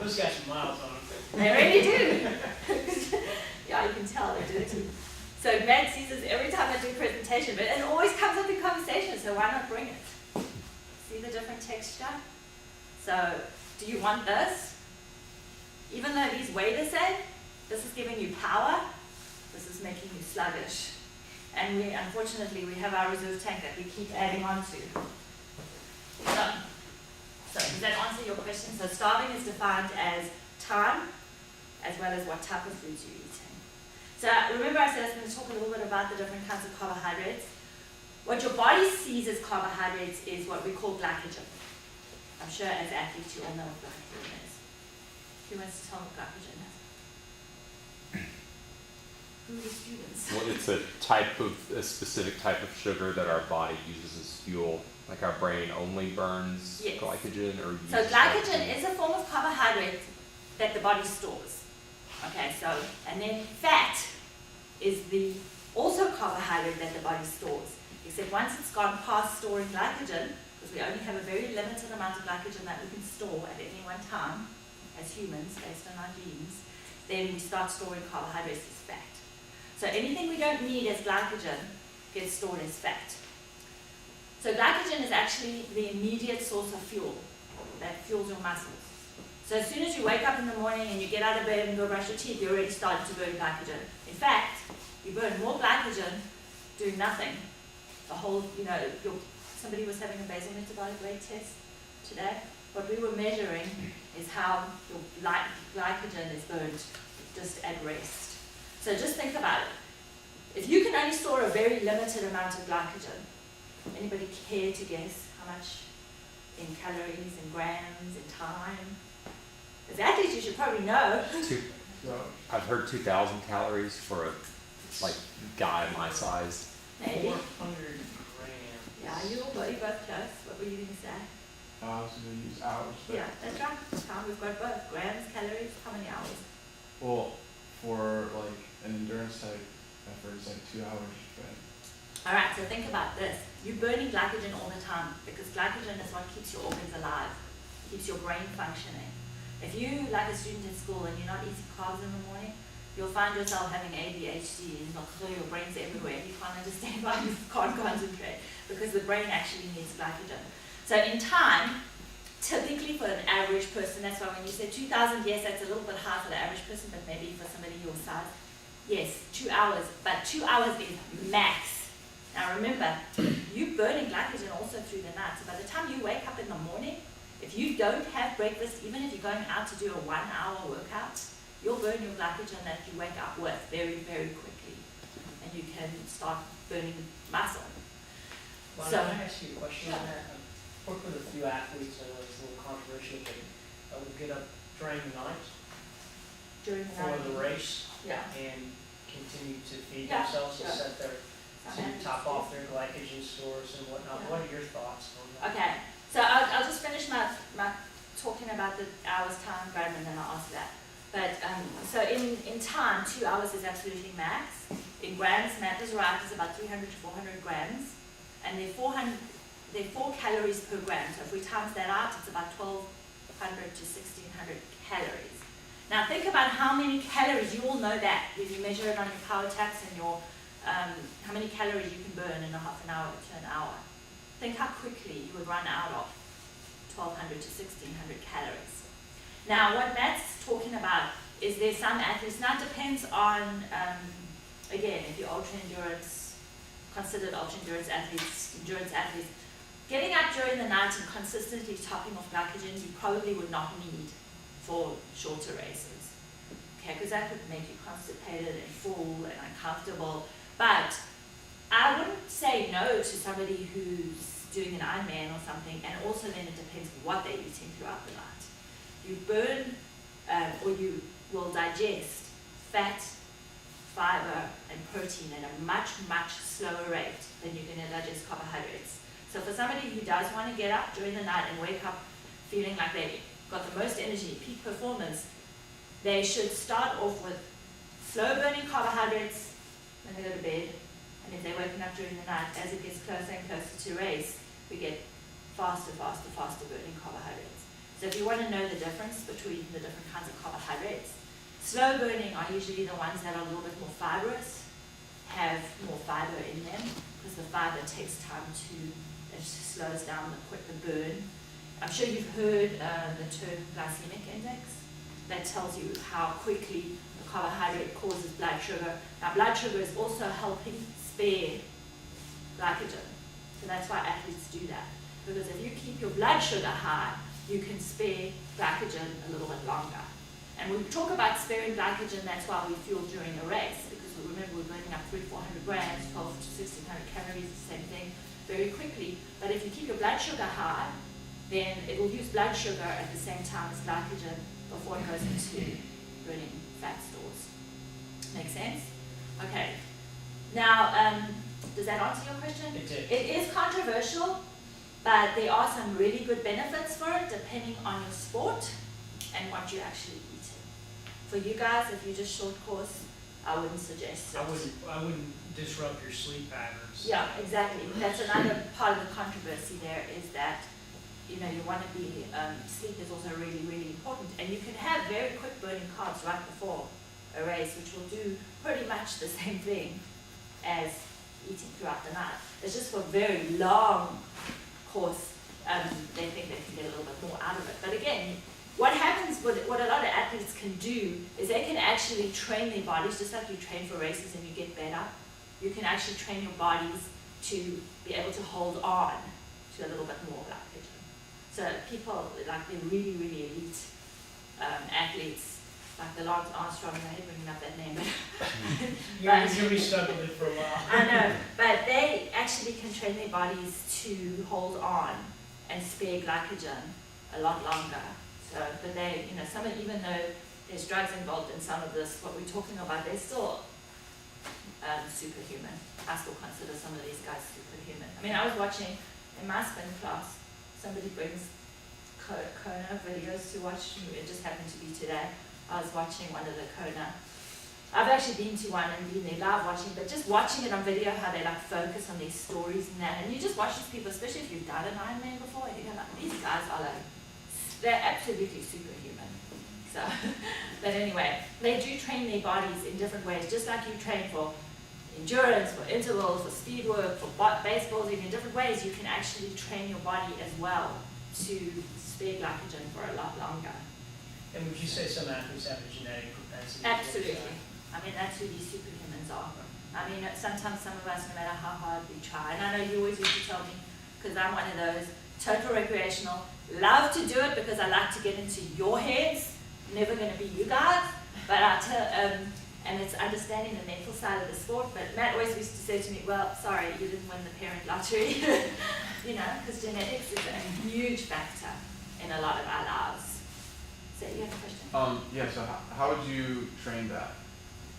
Those got some miles on them. They really do. Yeah, you can tell they do too. So Matt sees this every time I do a presentation, but it always comes up in conversation, so why not bring it? See the different texture? So, do you want this? Even though these weigh the same, this is giving you power, this is making you sluggish. And unfortunately, we have our reserve tank that we keep adding on to. So does that answer your question? So starving is defined as time, as well as what type of foods you're eating. So remember I said I was going to talk a little bit about the different kinds of carbohydrates. What your body sees as carbohydrates is what we call glycogen. I'm sure as athletes you all know what glycogen is. Who wants to tell me what glycogen is? Who are the students? Well, it's a specific type of sugar that our body uses as fuel. Like our brain only burns Yes. glycogen or uses So glycogen is a form of carbohydrate that the body stores. Okay, so, and then fat is the also carbohydrate that the body stores. Except once it's gone past storing glycogen, because we only have a very limited amount of glycogen that we can store at any one time as humans based on our genes, then we start storing carbohydrates as fat. So anything we don't need as glycogen gets stored as fat. So glycogen is actually the immediate source of fuel that fuels your muscles. So as soon as you wake up in the morning and you get out of bed and go brush your teeth, you're already starting to burn glycogen. In fact, you burn more glycogen doing nothing. The whole, somebody was having a basal metabolic rate test today. What we were measuring is how your glycogen is burned just at rest. So just think about it. If you can only store a very limited amount of glycogen, anybody care to guess how much in calories, in grams, in time? As athletes, you should probably know. I've heard 2,000 calories for a guy my size. Maybe. 400 grams. Yeah, you both close. What were you going to say? I was going to use hours. But Yeah, that's right. Tom, we've got both. Grams, calories, how many hours? well, for an endurance type effort, it's 2 hours. But Alright, so think about this. You're burning glycogen all the time because glycogen is what keeps your organs alive, keeps your brain functioning. If you, like a student in school, and you're not eating carbs in the morning, you'll find yourself having ADHD and your brain's everywhere. You can't understand why you can't concentrate because the brain actually needs glycogen. So in time, typically for an average person, that's why when you say 2,000, yes, that's a little bit high for the average person, but maybe for somebody your size, yes, 2 hours, but 2 hours is max. Now remember, you're burning glycogen also through the night. So by the time you wake up in the morning, if you don't have breakfast, even if you're going out to do a 1 hour workout, you'll burn your glycogen that you wake up with very, very quickly. And you can start burning muscle. Well, So- can I ask you a question on that? I've worked with a few athletes, I know it's a little controversial, but will get up during the night During the for night. the race Yeah. and continue to feed Yeah, themselves sure. to set their, to top off their glycogen stores and whatnot. Yeah. What are your thoughts on that? Okay, so I'll just finish my talking about the hours time grab and then I'll answer that. But so in time, 2 hours is absolutely max. In grams, Matt is right, it's about 300 to 400 grams. And they're 4 calories per gram. So if we times that out, it's about 1,200 to 1,600 calories. Now think about how many calories, you all know that when you measure it on your power tax and your how many calories you can burn in a half an hour to an hour. Think how quickly you would run out of 1,200 to 1,600 calories. Now what Matt's talking about is there's some athletes, now it depends on, again, if you're ultra-endurance, considered ultra-endurance athletes, getting up during the night and consistently topping off glycogen you probably would not need for shorter races. Okay, because that would make you constipated and full and uncomfortable. But I wouldn't say no to somebody who's doing an Ironman or something, and also then it depends what they're eating throughout the night. You burn or you will digest fat, fiber, and protein at a much, much slower rate than you're going to digest carbohydrates. So for somebody who does want to get up during the night and wake up feeling like they've got the most energy, peak performance, they should start off with slow burning carbohydrates when they go to bed, and if they're waking up during the night, as it gets closer and closer to race, we get faster burning carbohydrates. So if you want to know the difference between the different kinds of carbohydrates, slow burning are usually the ones that are a little bit more fibrous, have more fiber in them, because the fiber takes time to, it slows down the burn. I'm sure you've heard the term glycemic index. That tells you how quickly the carbohydrate causes blood sugar. Now blood sugar is also helping spare glycogen. So that's why athletes do that. Because if you keep your blood sugar high, you can spare glycogen a little bit longer. And we talk about sparing glycogen, that's why we fuel during a race. Because remember, we're burning up 300-400 grams, 12 to 1600 calories, the same thing, very quickly. But if you keep your blood sugar high, then it will use blood sugar at the same time as glycogen before it goes into burning fat stores. Make sense? Okay. Now, does that answer your question? It did. It is controversial, but there are some really good benefits for it depending on your sport and what you're actually eating. For you guys, if you're just short course, I wouldn't suggest it. I wouldn't disrupt your sleep patterns. Yeah, exactly. That's another part of the controversy there, is that you want to be, sleep is also really, really important. And you can have very quick burning carbs right before a race, which will do pretty much the same thing as eating throughout the night. It's just for very long course, they think they can get a little bit more out of it. But again, what happens, what a lot of athletes can do is they can actually train their bodies, just like you train for races and you get better. You can actually train your bodies to be able to hold on to a little bit more glycogen. So people, like the really, really elite athletes, like the Lance Armstrong, I hate bringing up that name. You're going to be stuck with it for a while. I know, but they actually can train their bodies to hold on and spare glycogen a lot longer. So, but they, some of, even though there's drugs involved in some of this, what we're talking about, they're still superhuman. I still consider some of these guys superhuman. I mean, I was watching in my spin class, somebody brings Kona videos to watch. It just happened to be today. I was watching one of the Kona. I've actually been to one and been there live watching, but just watching it on video, how they like focus on these stories and that. And you just watch these people, especially if you've done an Ironman before, and you're like, these guys are like, they're absolutely superhuman. So, but anyway, they do train their bodies in different ways, just like you train for endurance, for intervals, for speed work, for baseballs, in different ways. You can actually train your body as well to spare glycogen for a lot longer. And would you say some athletes have a genetic propensity? Absolutely. I mean, that's who these superhumans are. I mean, sometimes some of us, no matter how hard we try, and I know you always used to tell me, because I'm one of those, total recreational, love to do it because I like to get into your heads, never going to be you guys, but I tell, and it's understanding the mental side of the sport. But Matt always used to say to me, well, sorry, you didn't win the parent lottery, because genetics is a huge factor in a lot of our lives. So you have a question? Yeah, so how would you train that?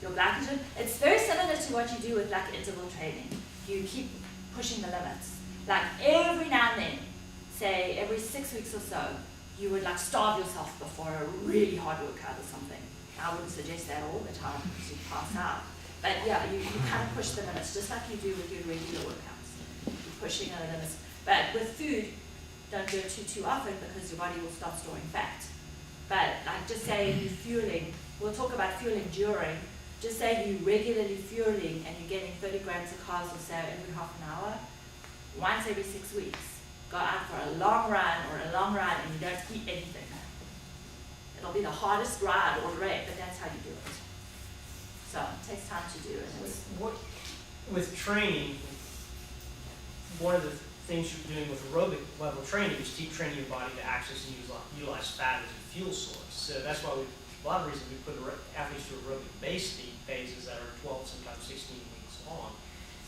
Your glycogen, it's very similar to what you do with like interval training. You keep pushing the limits. Like every now and then, say every 6 weeks or so, you would like starve yourself before a really hard workout or something. I wouldn't suggest that all the time because you pass out. But yeah, you kind of push the limits just like you do with your regular workouts. You're pushing the limits. But with food, don't do it too often because your body will start storing fat. But like just say you're fueling, we'll talk about fueling during, just say you're regularly fueling and you're getting 30 grams of carbs or so every half an hour, once every 6 weeks. Go out for a long run and you don't eat anything. It'll be the hardest ride or race, but that's how you do it. So it takes time to do it. With training, one of the things you're doing with aerobic level training is keep training your body to access and utilize fat as a fuel source. So that's why a lot of reasons we put athletes through aerobic base phases that are 12, sometimes 16 weeks long,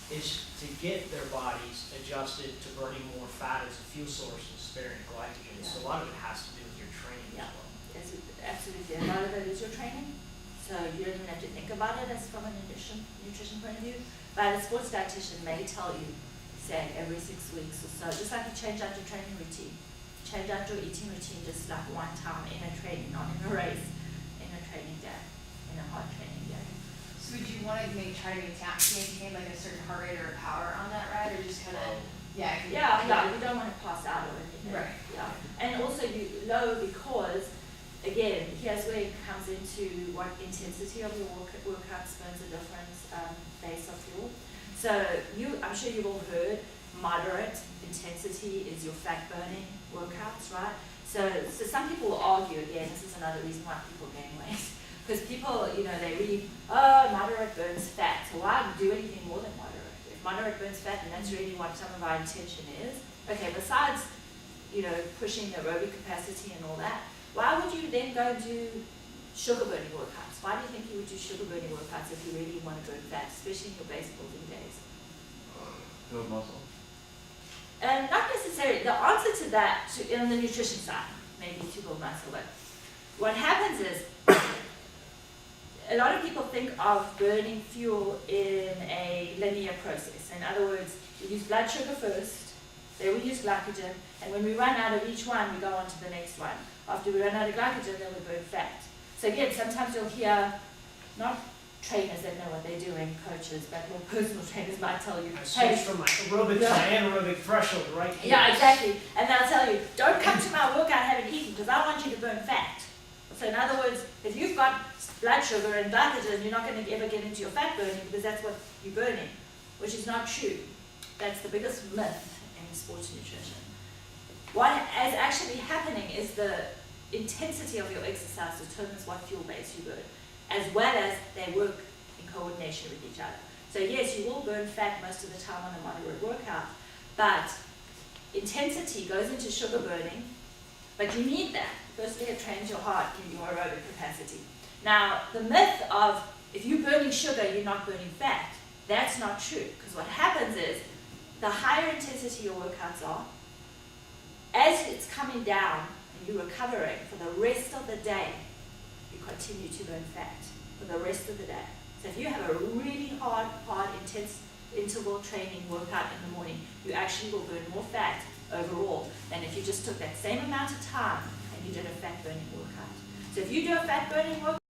is to get their bodies adjusted to burning more fat as a fuel source and sparing glycogen. Yeah. So a lot of it has to do with your training as well. Yes, absolutely. A lot of it is your training. So you don't even have to think about it as from a nutrition point of view. But a sports dietitian may tell you, say, every 6 weeks or so, just like you change out your training routine. Change out your eating routine just like one time in a training, not in a race, in a training day, in a hard training day. So would you want to try to maintain like a certain heart rate or power on that ride, or just kind of, Yeah, you don't want to pass out or anything. Right. Yeah, and also you low because, again, here's where it comes into what intensity of your workout burns a different base of fuel. So I'm sure you've all heard moderate intensity is your fat burning workouts, right? So some people will argue, again, this is another reason why people gain weight. Because people, they read, oh, moderate burns fat. So why do anything more than moderate? If moderate burns fat, and that's really what some of our intention is. Okay, besides, pushing the aerobic capacity and all that, why would you then go do sugar burning workouts? Why do you think you would do sugar burning workouts if you really want to burn fat, especially in your base building days? Build muscle. Not necessarily. The answer to that, on the nutrition side, maybe to build muscle, but what happens is, a lot of people think of burning fuel in a linear process. In other words, we use blood sugar first, then we use glycogen, and when we run out of each one, we go on to the next one. After we run out of glycogen, then we burn fat. So again, sometimes you'll hear, not trainers that know what they're doing, coaches, but more personal trainers might tell you, I switched from my aerobic to my anaerobic threshold right here. yeah, exactly. And they'll tell you, don't come to my workout having eaten because I want you to burn fat. So in other words, if you've got blood sugar and glycogen, you're not going to ever get into your fat burning because that's what you're burning, which is not true. That's the biggest myth in sports nutrition. What is actually happening is the intensity of your exercise determines what fuel base you burn, as well as they work in coordination with each other. So yes, you will burn fat most of the time on a moderate workout, but intensity goes into sugar burning, but you need that. Firstly, it trains your heart in your aerobic capacity. Now, the myth of if you're burning sugar, you're not burning fat, that's not true, because what happens is the higher intensity your workouts are, as it's coming down and you're recovering for the rest of the day, you continue to burn fat for the rest of the day. So if you have a really hard, intense interval training workout in the morning, you actually will burn more fat overall than if you just took that same amount of time and you did a fat burning workout. So if you do a fat burning workout,